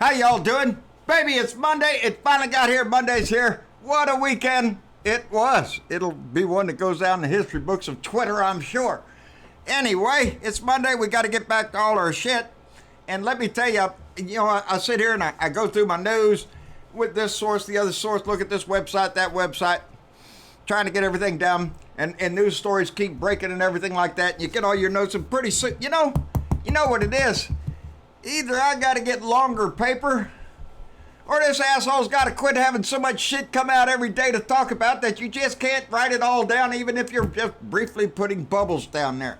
How y'all doing? Baby, it's Monday. It finally got here. Monday's here. What a weekend it was. It'll be one that goes down in the history books of Twitter, I'm sure. Anyway, it's Monday. We got to get back to all our shit. And let me tell you, I sit here and I go through my news with this source, the other source, look at this website, that website, trying to get everything down. And news stories keep breaking and everything like that. And you get all your notes and pretty soon, you know what it is. Either I got to get longer paper, or this asshole's got to quit having so much shit come out every day to talk about that you just can't write it all down, even if you're just briefly putting bubbles down there.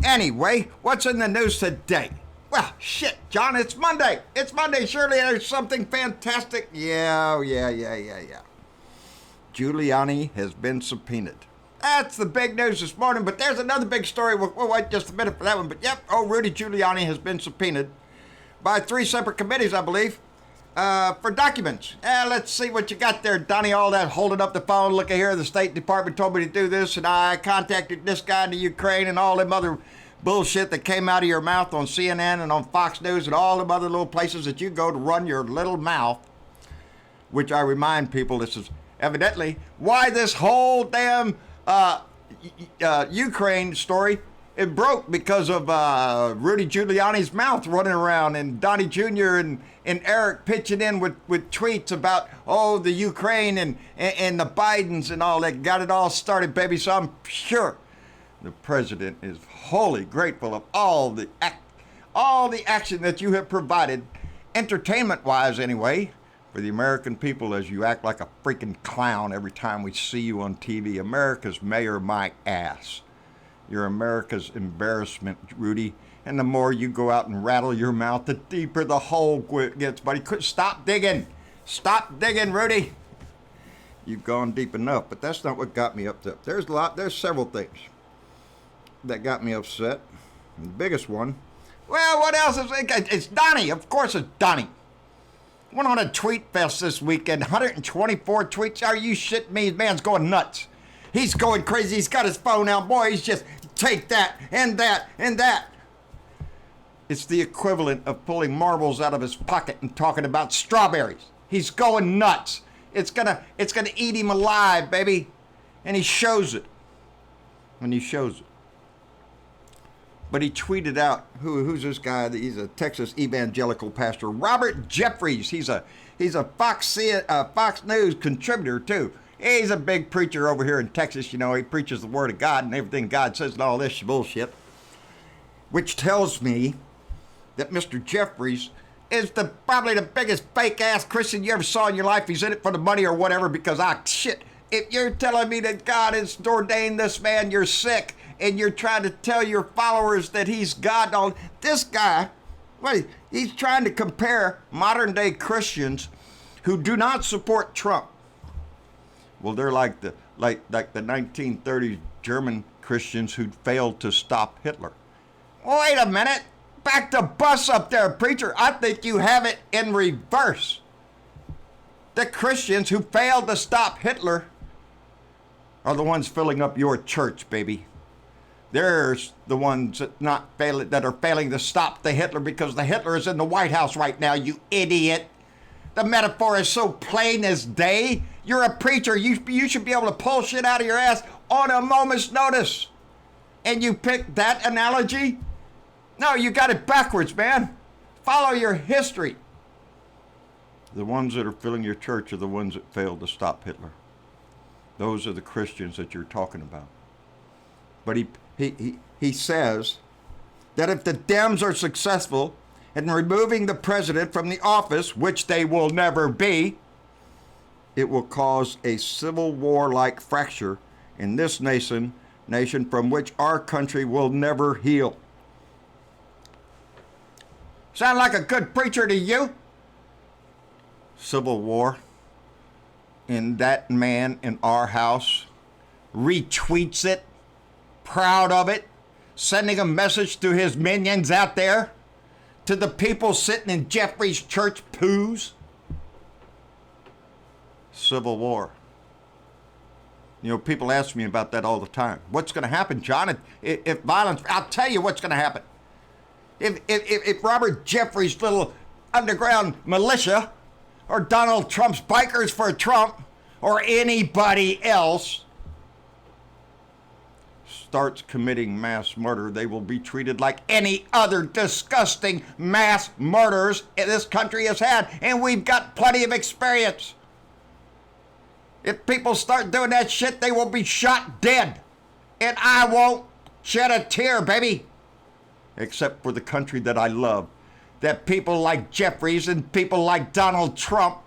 Anyway, what's in the news today? Well, shit, John, it's Monday. It's Monday. Surely there's something fantastic. Yeah. Giuliani has been subpoenaed. That's the big news this morning, but there's another big story. We'll wait just a minute for that one. But yep, Rudy Giuliani has been subpoenaed by 3 separate committees, I believe, for documents. Let's see what you got there, Donnie. All that holding up the phone. Look here, the State Department told me to do this, and I contacted this guy in the Ukraine and all them other bullshit that came out of your mouth on CNN and on Fox News and all them other little places that you go to run your little mouth, which I remind people this is evidently why this whole damn Ukraine story, it broke because of Rudy Giuliani's mouth running around and Donnie Jr. and Eric pitching in with tweets about, the Ukraine and the Bidens and all that. Got it all started, baby. So I'm sure the president is wholly grateful of all the action that you have provided, entertainment-wise anyway, for the American people, as you act like a freaking clown every time we see you on TV. America's mayor, my ass. You're America's embarrassment, Rudy. And the more you go out and rattle your mouth, the deeper the hole gets, buddy. Stop digging. Stop digging, Rudy. You've gone deep enough, but that's not what got me upset. There's several things that got me upset. The biggest one, well, what else is it? It's Donnie. Of course it's Donnie. Went on a tweet fest this weekend, 124 tweets. Are you shitting me? Man's going nuts. He's going crazy. He's got his phone out. Boy, he's just take that and that and that. It's the equivalent of pulling marbles out of his pocket and talking about strawberries. He's going nuts. It's gonna eat him alive, baby. And he shows it. But he tweeted out, who's this guy? He's a Texas evangelical pastor, Robert Jeffries. He's a Fox News contributor too. He's a big preacher over here in Texas. He preaches the word of God and everything God says and all this bullshit. Which tells me that Mr. Jeffries is probably the biggest fake ass Christian you ever saw in your life. He's in it for the money or whatever, because if you're telling me that God has ordained this man, you're sick. And you're trying to tell your followers that he's God. This guy, he's trying to compare modern day Christians who do not support Trump. Well, they're like the 1930s German Christians who failed to stop Hitler. Wait a minute. Back the bus up there, preacher. I think you have it in reverse. The Christians who failed to stop Hitler are the ones filling up your church, baby. There's the ones that are failing to stop the Hitler, because the Hitler is in the White House right now, you idiot. The metaphor is so plain as day. You're a preacher. You should be able to pull shit out of your ass on a moment's notice. And you pick that analogy? No, you got it backwards, man. Follow your history. The ones that are filling your church are the ones that failed to stop Hitler. Those are the Christians that you're talking about. But he says that if the Dems are successful in removing the president from the office, which they will never be, it will cause a civil war-like fracture in this nation from which our country will never heal. Sound like a good preacher to you? Civil war. And that man in our house retweets it, proud of it, sending a message to his minions out there, to the people sitting in Jeffrey's church pews. Civil war. People ask me about that all the time. What's going to happen, John? If violence, I'll tell you what's going to happen. If Robert Jeffrey's little underground militia or Donald Trump's bikers for Trump or anybody else starts committing mass murder, they will be treated like any other disgusting mass murders this country has had. And we've got plenty of experience. If people start doing that shit, they will be shot dead. And I won't shed a tear, baby. Except for the country that I love. That people like Jeffries and people like Donald Trump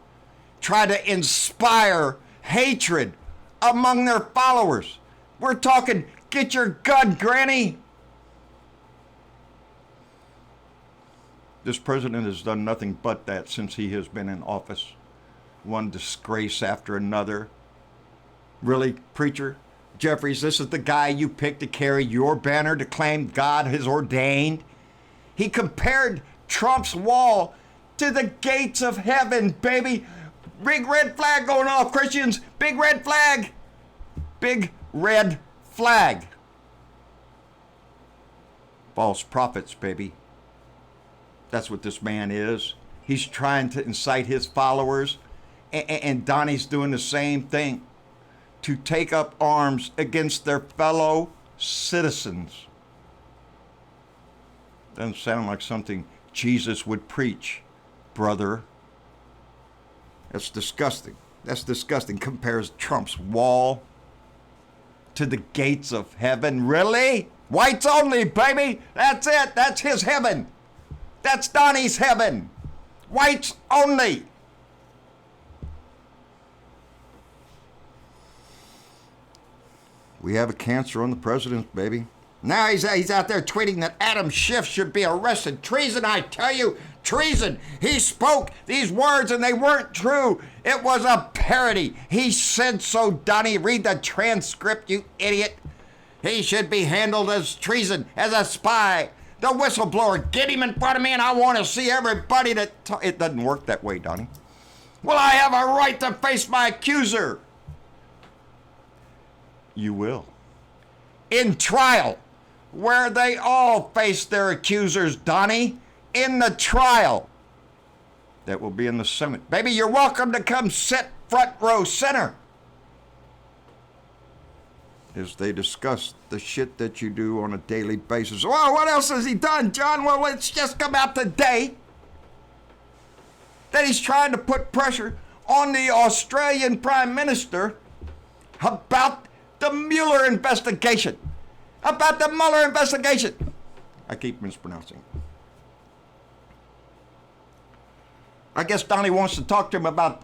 try to inspire hatred among their followers. We're talking, get your gun, Granny. This president has done nothing but that since he has been in office. One disgrace after another. Really, preacher? Jeffries, this is the guy you picked to carry your banner to claim God has ordained? He compared Trump's wall to the gates of heaven, baby. Big red flag going off, Christians. Big red flag. Big red flag. False prophets, baby. That's what this man is. He's trying to incite his followers, and Donnie's doing the same thing, to take up arms against their fellow citizens. Doesn't sound like something Jesus would preach, brother. That's disgusting. That's disgusting. Compares Trump's wall to the gates of heaven. Really? Whites only, baby. That's it. That's his heaven. That's Donnie's heaven. Whites only. We have a cancer on the president, baby. Now he's out there tweeting that Adam Schiff should be arrested. Treason, I tell you, treason. He spoke these words and they weren't true. It was a parody. He said so, Donnie. Read the transcript, you idiot. He should be handled as treason, as a spy. The whistleblower, get him in front of me and I want to see everybody that... It doesn't work that way, Donnie. Well, I have a right to face my accuser. You will. In trial, where they all face their accusers, Donnie, in the trial. That will be in the Senate. Baby, you're welcome to come sit front row center as they discuss the shit that you do on a daily basis. Well, what else has he done, John? Well, it's just come out today that he's trying to put pressure on the Australian Prime Minister about the Mueller investigation. About the Mueller investigation. I keep mispronouncing it. I guess Donnie wants to talk to him about,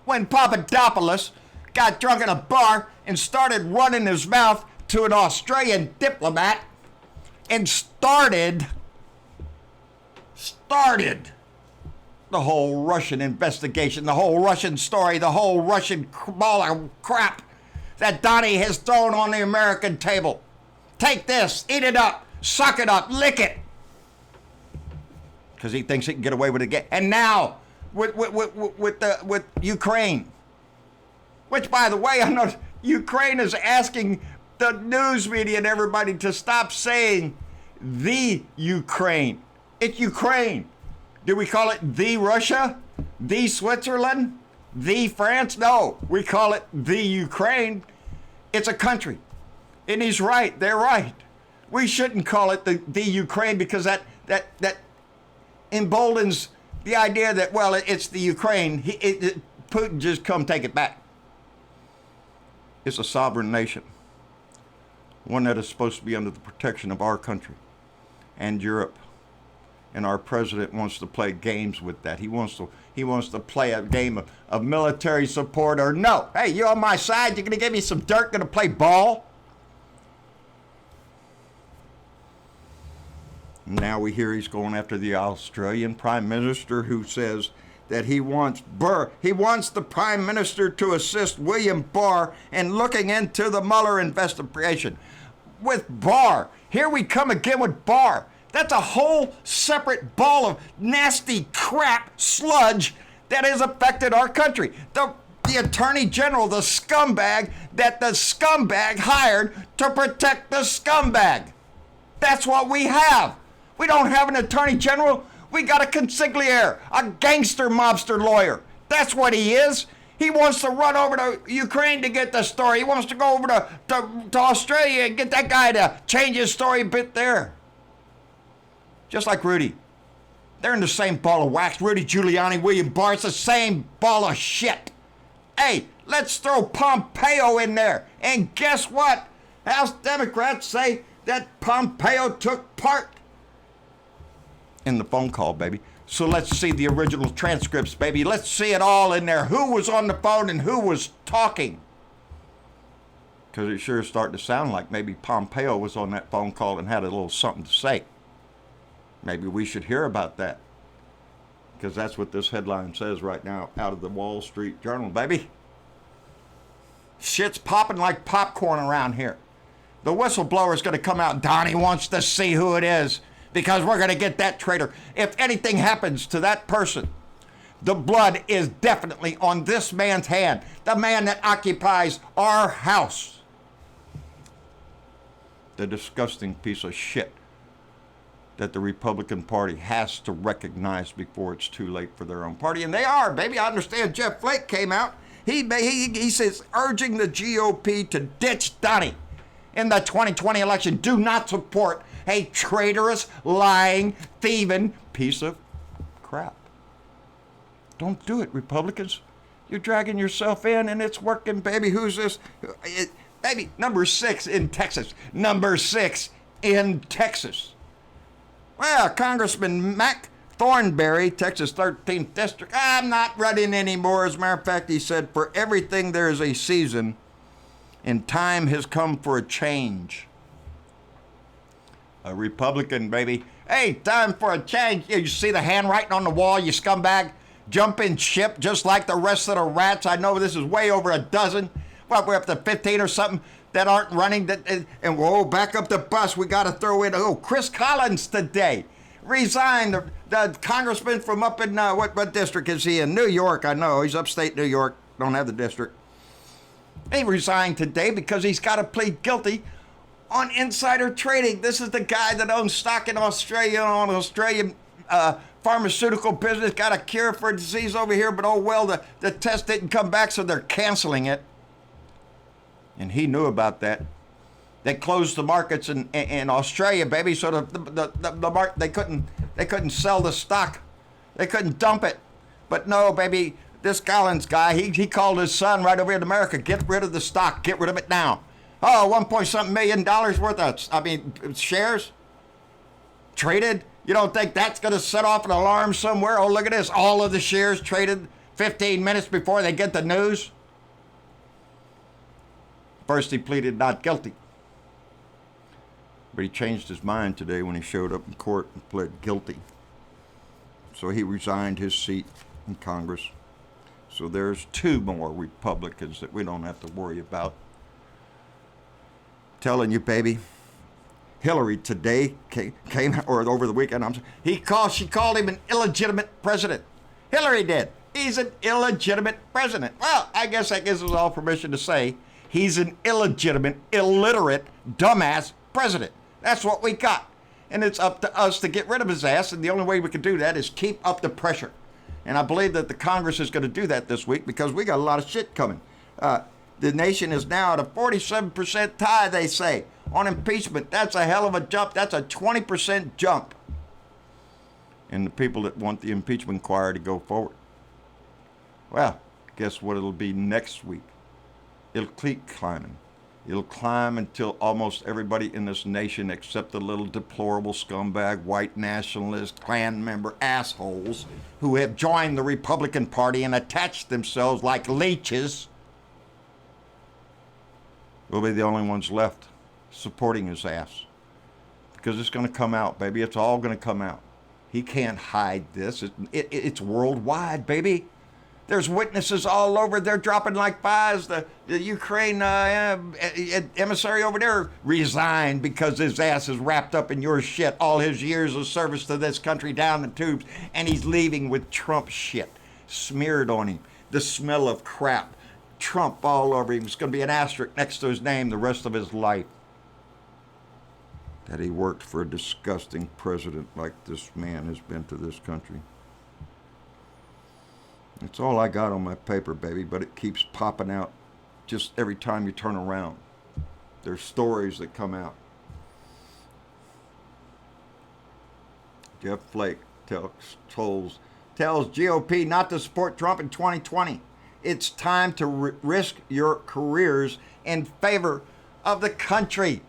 when Papadopoulos got drunk in a bar and started running his mouth to an Australian diplomat and started the whole Russian investigation, the whole Russian story, the whole Russian ball of crap that Donnie has thrown on the American table. Take this, eat it up, suck it up, lick it. Because he thinks he can get away with it again. And now, with Ukraine, which, by the way, I know Ukraine is asking the news media and everybody to stop saying the Ukraine. It's Ukraine. Do we call it the Russia? The Switzerland? The France? No, we call it the Ukraine. It's a country. And he's right. They're right. We shouldn't call it the Ukraine because that emboldens the idea that, well, it's the Ukraine. Putin just come take it back. It's a sovereign nation. One that is supposed to be under the protection of our country and Europe. And our president wants to play games with that. He wants to play a game of military support or no. Hey, you on my side? You're going to give me some dirt? Going to play ball? Now we hear he's going after the Australian Prime Minister who says that he wants the Prime Minister to assist William Barr in looking into the Mueller investigation. With Barr, here we come again with Barr. That's a whole separate ball of nasty crap sludge that has affected our country. The Attorney General, the scumbag that the scumbag hired to protect the scumbag. That's what we have. We don't have an Attorney General. We got a consigliere, a gangster mobster lawyer. That's what he is. He wants to run over to Ukraine to get the story. He wants to go over to Australia and get that guy to change his story a bit there. Just like Rudy. They're in the same ball of wax. Rudy Giuliani, William Barr, it's the same ball of shit. Hey, let's throw Pompeo in there. And guess what? House Democrats say that Pompeo took part in the phone call, baby. So let's see the original transcripts, baby. Let's see it all in there. Who was on the phone and who was talking? Because it sure is starting to sound like maybe Pompeo was on that phone call and had a little something to say. Maybe we should hear about that. Because that's what this headline says right now out of the Wall Street Journal, baby. Shit's popping like popcorn around here. The whistleblower is going to come out. Donnie wants to see who it is because we're going to get that traitor. If anything happens to that person, the blood is definitely on this man's hand. The man that occupies our house. The disgusting piece of shit that the Republican Party has to recognize before it's too late for their own party. And they are, baby. I understand Jeff Flake came out. He says urging the GOP to ditch Donnie in the 2020 election. Do not support a traitorous, lying, thieving piece of crap. Don't do it, Republicans. You're dragging yourself in and it's working, baby. Who's this? Baby, number 6 in Texas. Number 6 in Texas. Well, Congressman Mac Thornberry, Texas 13th District. I'm not running anymore. As a matter of fact, he said, for everything there is a season, and time has come for a change. A Republican, baby. Hey, time for a change. You see the handwriting on the wall, you scumbag? Jump in ship just like the rest of the rats. I know this is way over a dozen. What, we're up to 15 or something that aren't running. And whoa, back up the bus. We got to throw in, Chris Collins today. Resigned, the congressman from up in, what district is he in? New York, I know. He's upstate New York. Don't have the district. He resigned today because he's got to plead guilty on insider trading. This is the guy that owns stock in Australia, on Australian pharmaceutical business, got a cure for a disease over here, but oh well, the test didn't come back, so they're canceling it. And he knew about that. They closed the markets in Australia, baby, so they couldn't sell the stock. They couldn't dump it. But no, baby, this Collins guy, he called his son right over here in America, get rid of the stock, get rid of it now. Oh, $1.something million worth of, shares traded. You don't think that's going to set off an alarm somewhere? Oh, look at this. All of the shares traded 15 minutes before they get the news. First, he pleaded not guilty. But he changed his mind today when he showed up in court and pled guilty. So he resigned his seat in Congress. So there's 2 more Republicans that we don't have to worry about. Telling you, baby. Hillary today came, or over the weekend, she called him an illegitimate president. Hillary did. He's an illegitimate president. Well, I guess that gives us all permission to say he's an illegitimate, illiterate, dumbass president. That's what we got. And it's up to us to get rid of his ass, and the only way we can do that is keep up the pressure. And I believe that the Congress is going to do that this week because we got a lot of shit coming. The nation is now at a 47% tie, they say, on impeachment. That's a hell of a jump. That's a 20% jump. And the people that want the impeachment inquiry to go forward. Well, guess what it'll be next week? It'll keep climbing. It'll climb until almost everybody in this nation, except the little deplorable scumbag, white nationalist, Klan member assholes who have joined the Republican Party and attached themselves like leeches, will be the only ones left supporting his ass. Because it's going to come out, baby. It's all going to come out. He can't hide this. It's worldwide, baby. There's witnesses all over. They're dropping like flies. The Ukraine emissary over there resigned because his ass is wrapped up in your shit. All his years of service to this country down the tubes. And he's leaving with Trump shit smeared on him. The smell of crap. Trump all over him. It's going to be an asterisk next to his name the rest of his life. that he worked for a disgusting president like this man has been to this country. It's all I got on my paper, baby, but it keeps popping out just every time you turn around. There's stories that come out. Jeff Flake tells GOP not to support Trump in 2020. It's time to risk your careers in favor of the country,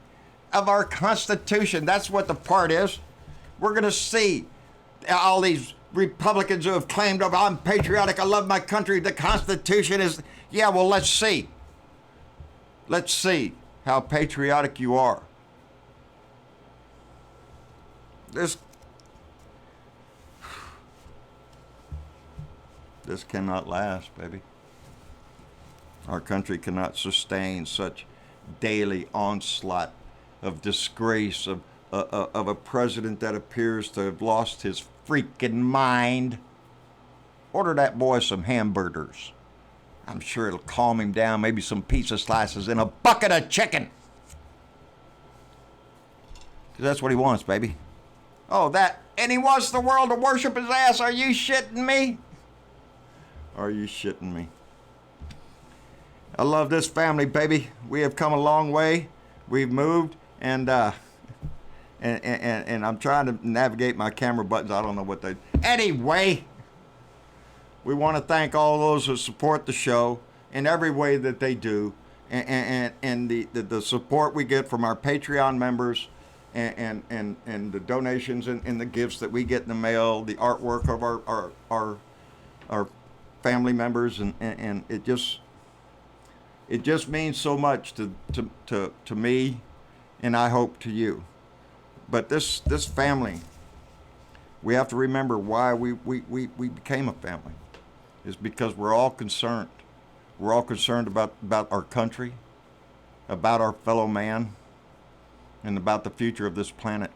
of our Constitution. That's what the part is. We're going to see all these Republicans who have claimed, oh, I'm patriotic, I love my country, the Constitution is... Yeah, well, let's see. Let's see how patriotic you are. This cannot last, baby. Our country cannot sustain such daily onslaught of disgrace, of a president that appears to have lost his freaking mind. Order that boy some hamburgers. I'm sure it'll calm him down. Maybe some pizza slices and a bucket of chicken. 'Cause that's what he wants, baby. Oh, that. And he wants the world to worship his ass. Are you shitting me? Are you shitting me? I love this family, baby. We have come a long way. We've moved, and I'm trying to navigate my camera buttons. I don't know what they... Anyway, we want to thank all those who support the show in every way that they do, and the support we get from our Patreon members, and the donations and the gifts that we get in the mail, the artwork of our family members, and it just means so much to me, and I hope to you. But this family, we have to remember why we became a family. Is because we're all concerned. We're all concerned about our country, about our fellow man, and about the future of this planet.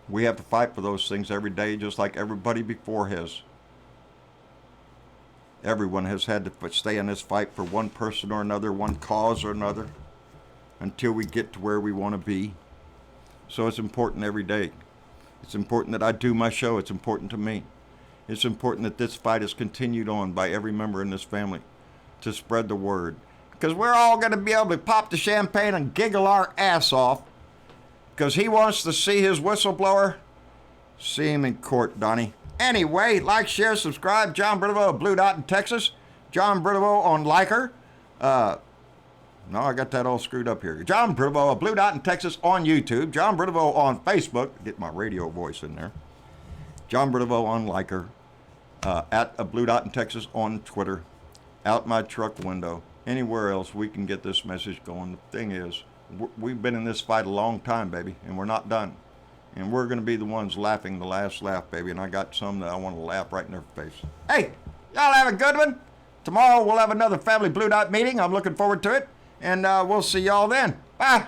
We have to fight for those things every day, just like everybody before has. Everyone has had to stay in this fight for one person or another, one cause or another, until we get to where we want to be. So it's important every day. It's important that I do my show. It's important to me. It's important that this fight is continued on by every member in this family to spread the word. Because we're all going to be able to pop the champagne and giggle our ass off because he wants to see his whistleblower. See him in court, Donnie. Anyway, like, share, subscribe. John Bridlevo of Blue Dot in Texas. John Bridlevo on Liker. No, I got that all screwed up here. John Bridlevo of Blue Dot in Texas on YouTube. John Bridlevo on Facebook. Get my radio voice in there. John Bridlevo on Liker. At a Blue Dot in Texas on Twitter. Out my truck window. Anywhere else we can get this message going. The thing is, we've been in this fight a long time, baby, and we're not done. And we're going to be the ones laughing the last laugh, baby. And I got some that I want to laugh right in their face. Hey, y'all have a good one. Tomorrow we'll have another Family Blue Dot meeting. I'm looking forward to it. And we'll see y'all then. Bye.